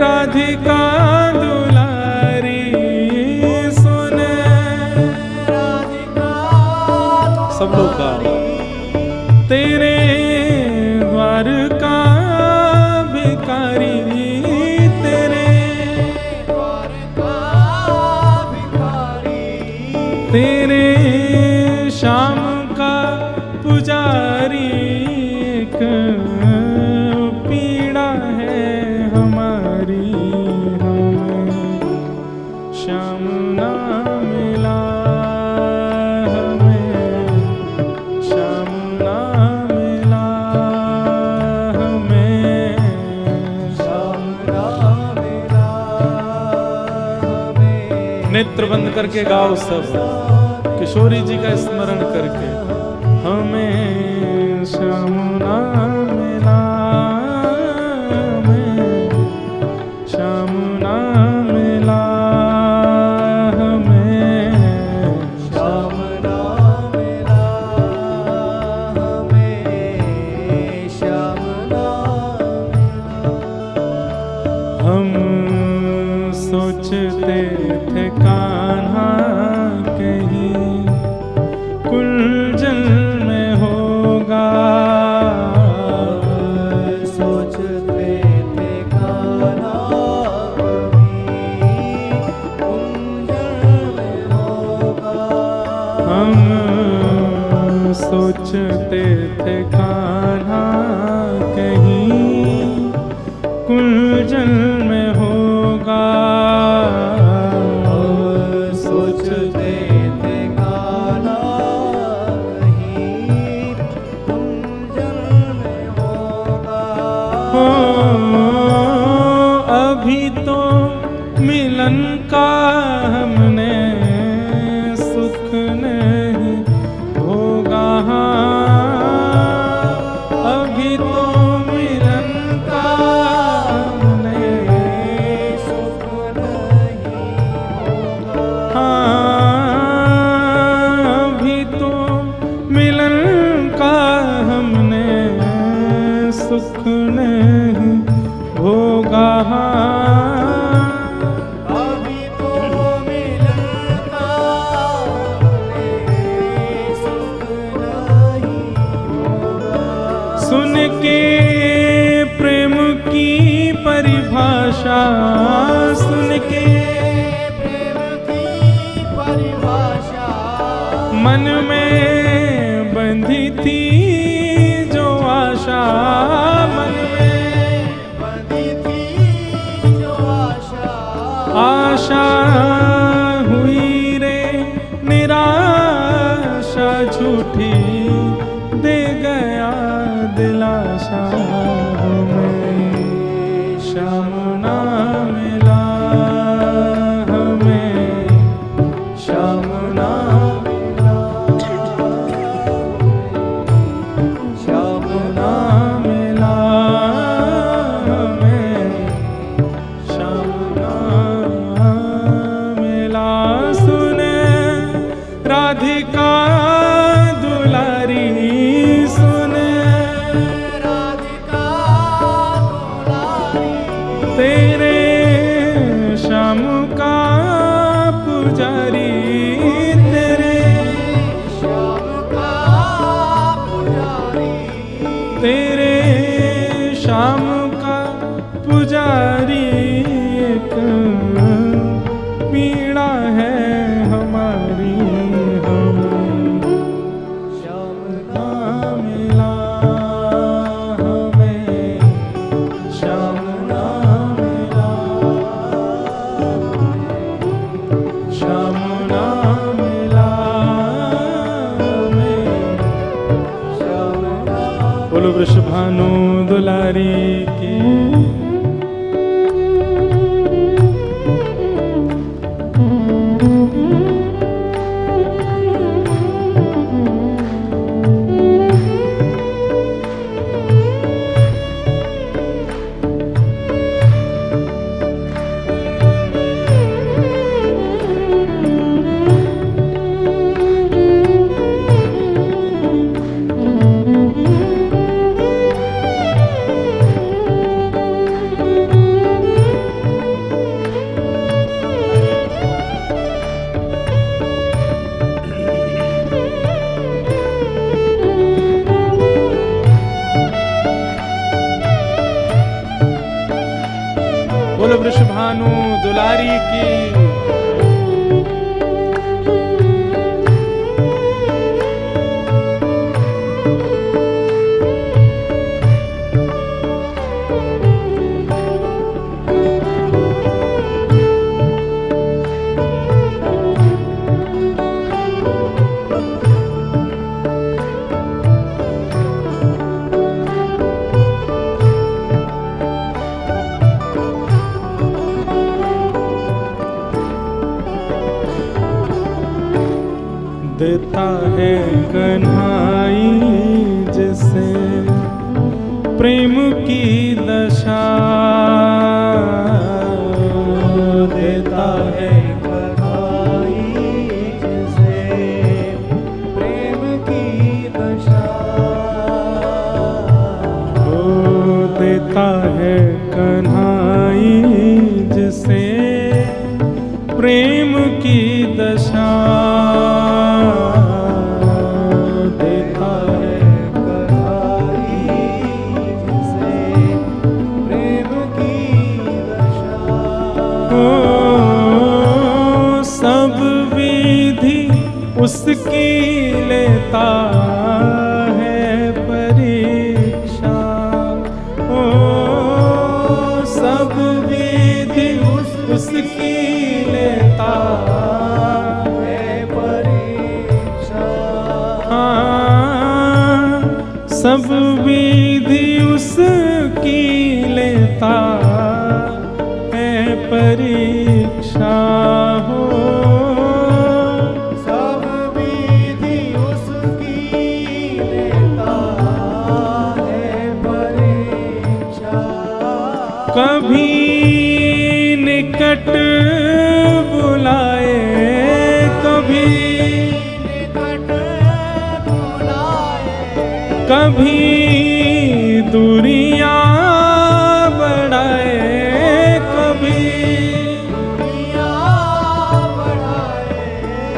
राधिका दुलारी, सुन राधिका, सब लोग गाओ, तेरे द्वार का भिखारी, तेरे द्वार का भिखारी, तेरे श्याम का पुजारी, एक पीड़ा है हमारी, हमें श्याम ना मिला, हमें श्याम ना मिला, हमें श्याम ना मिला, हमें। नेत्र बंद करके गाओ सब, किशोरी जी का स्मरण करके, हमें श्याम ना मिला, हमें श्याम ना मिला, हमें श्याम ना मिला, हमें श्याम ना मिला। हम सोचते थे कान्हा कहीं कुंजल में होगा, सोचते थे कान्हा कहीं कुंजल में होगा, हम सोचते थे कान्हा कहीं कुंजल में होगा, सोचते थे कान्हा कहीं कुंजल में होगा। हो अभी तो मिलन का हमने सुख नहीं होगा, अभी तो मिलन का हमने सुख नहीं होगा, अभी तो मिलन का हमने सुख नहीं होगा, अभी तो मिलन का हमने सुख नहीं होगा। सुन के प्रेम की परिभाषा, सुन के प्रेम की परिभाषा, मन में बंधी थी बोलो वृषभानु दुलारी की। बोलो वृषभानु दुलारी की। देता है कन्हाई जिसे प्रेम की दशा, देता है कन्हाई जिसे प्रेम की दशा, देता है कन्हाई जिसे प्रेम की दशा, सब विधि उसकी लेता है परीक्षा, ओ सब विधि उसकी लेता है परीक्षा, हाँ सब विधि उसकी लेता है परीक्षा, हो सब विधि उसकी लेता है परीक्षा, कभी निकट बुलाए कभी निकट बुलाए, कभी दूरियां बढ़ाए,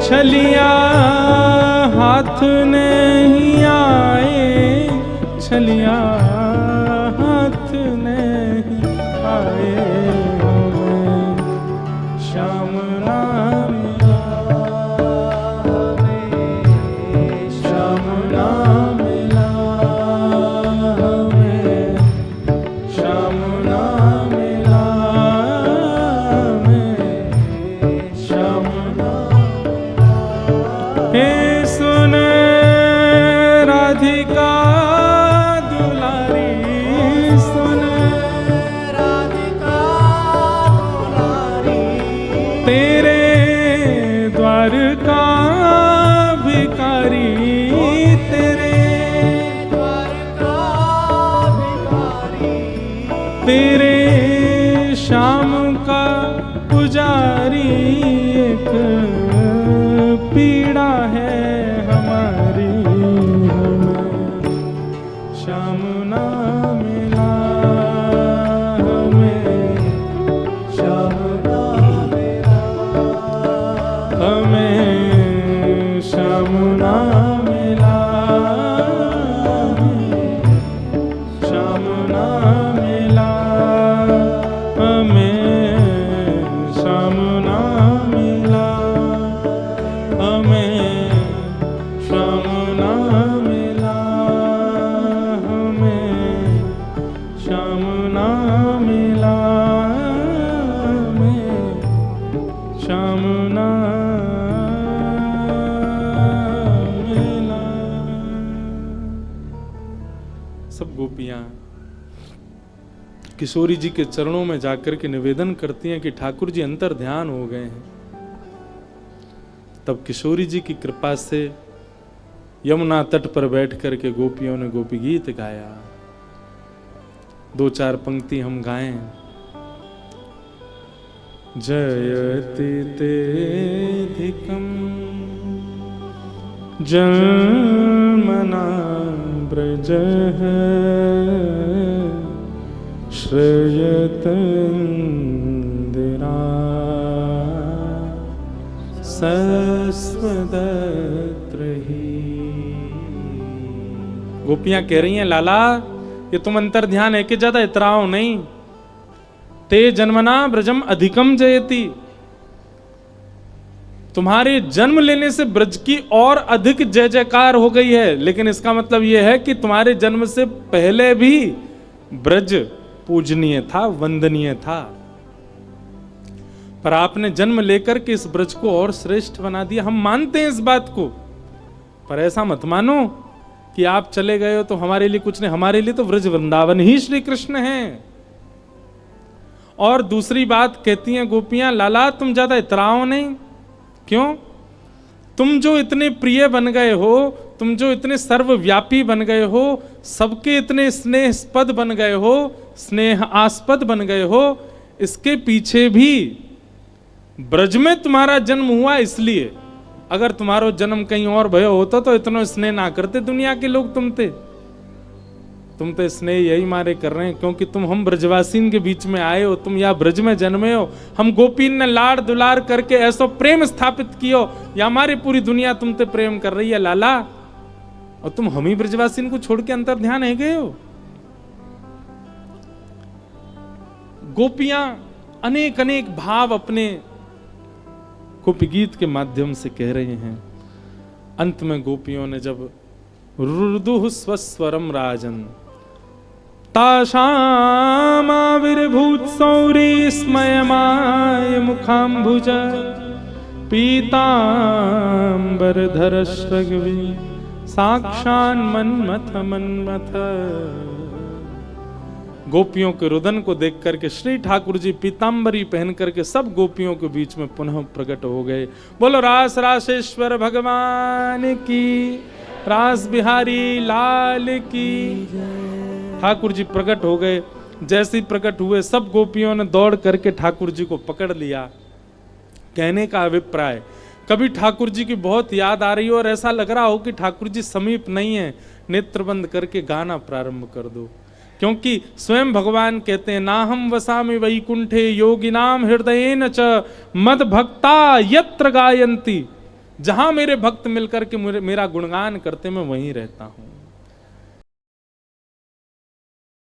छलिया हाथ नहीं आए, छलिया हाथ नहीं आए, श्याम नाम श्याम नाम मिला हमें, श्याम नाम मिला हमें, श्याम हे सुन राधिका दुलारी, सुन राधिका दुलारी, तेरे द्वार का भिखारी, तेरे द्वार का भिखारी, तेरे श्याम का पुजारी, एक पीड़ा है हमारी, हमें श्याम ना मिला, हमें श्याम ना मिला, हमें श्याम ना मिला, श्याम ना मिला, हमें श्याम ना मिला, हमें श्याम ना मिला, हमें श्याम ना मिला, हमें श्याम ना मिला। सब गोपियां किशोरी जी के चरणों में जाकर के निवेदन करती हैं कि ठाकुर जी अंतर ध्यान हो गए हैं। तब किशोरी जी की कृपा से यमुना तट पर बैठ करके गोपियों ने गोपी गीत गाया। 2-4 पंक्ति हम गाएं। जयति तेधिकं जन्मना ब्रजः श्रयतन्दिरा सस्वदत्रहि। गोपियां कह रही हैं लाला ये तुम अंतर ध्यान है कि ज्यादा इतराओ नहीं। ते जन्मना ब्रजम अधिकम जयति, तुम्हारे जन्म लेने से ब्रज की और अधिक जय जयकार हो गई है। लेकिन इसका मतलब यह है कि तुम्हारे जन्म से पहले भी ब्रज पूजनीय था, वंदनीय था, पर आपने जन्म लेकर के इस ब्रज को और श्रेष्ठ बना दिया। हम मानते हैं इस बात को, पर ऐसा मत मानो कि आप चले गए हो तो हमारे लिए कुछ नहीं। हमारे लिए तो ब्रज वृंदावन ही श्री कृष्ण हैं। और दूसरी बात कहती हैं गोपियां, लाला तुम ज्यादा इतराओ नहीं। क्यों? तुम जो इतने प्रिय बन गए हो, तुम जो इतने सर्वव्यापी बन गए हो, सबके इतने स्नेहास्पद बन गए हो, स्नेहास्पद बन गए हो, इसके पीछे भी ब्रज में तुम्हारा जन्म हुआ इसलिए। अगर तुम्हारा जन्म कहीं और भयो होता तो इतना स्नेह ना करते दुनिया के लोग तुमते। तुम तो स्नेह यही मारे कर रहे हैं क्योंकि तुम हम ब्रजवासीन के बीच में आए हो, तुम या ब्रज में जन्मे हो। हम गोपीन ने लाड़ दुलार करके ऐसा प्रेम स्थापित कियो, या हमारी पूरी दुनिया तुमसे प्रेम कर रही है लाला, और तुम हम ही ब्रजवासीन को छोड़ के अंतर ध्यान है गए हो। गोपियां अनेक अनेक भाव अपने गोपी गीत के माध्यम से कह रहे हैं। अंत में गोपियों ने जब रुदुः स्वस्वरम राजन ताशामाविर्भूत सौरी स्मयमाय मुखाम्बुज पीतांबरधर श्रगवी साक्षान मन्मथ मन्मथ। गोपियों के रुदन को देख करके श्री ठाकुर जी पीतांबरी पहन करके सब गोपियों के बीच में पुनः प्रकट हो गए। बोलो रास रासेश्वर भगवान की, रास बिहारी लाल की। ठाकुर जी प्रकट हो गए। जैसे ही प्रकट हुए सब गोपियों ने दौड़ करके ठाकुर जी को पकड़ लिया। कहने का अभिप्राय, कभी ठाकुर जी की बहुत याद आ रही हो और ऐसा लग रहा हो कि ठाकुर जी समीप नहीं है, नेत्र बंद करके गाना प्रारंभ कर दो। क्योंकि स्वयं भगवान कहते हैं, नाहम वसामि वैकुंठे योगिनाम हृदयेन च मद भक्ता यत्र गायन्ति। जहां मेरे भक्त मिलकर के मेरा गुणगान करते मैं वहीं रहता हूं।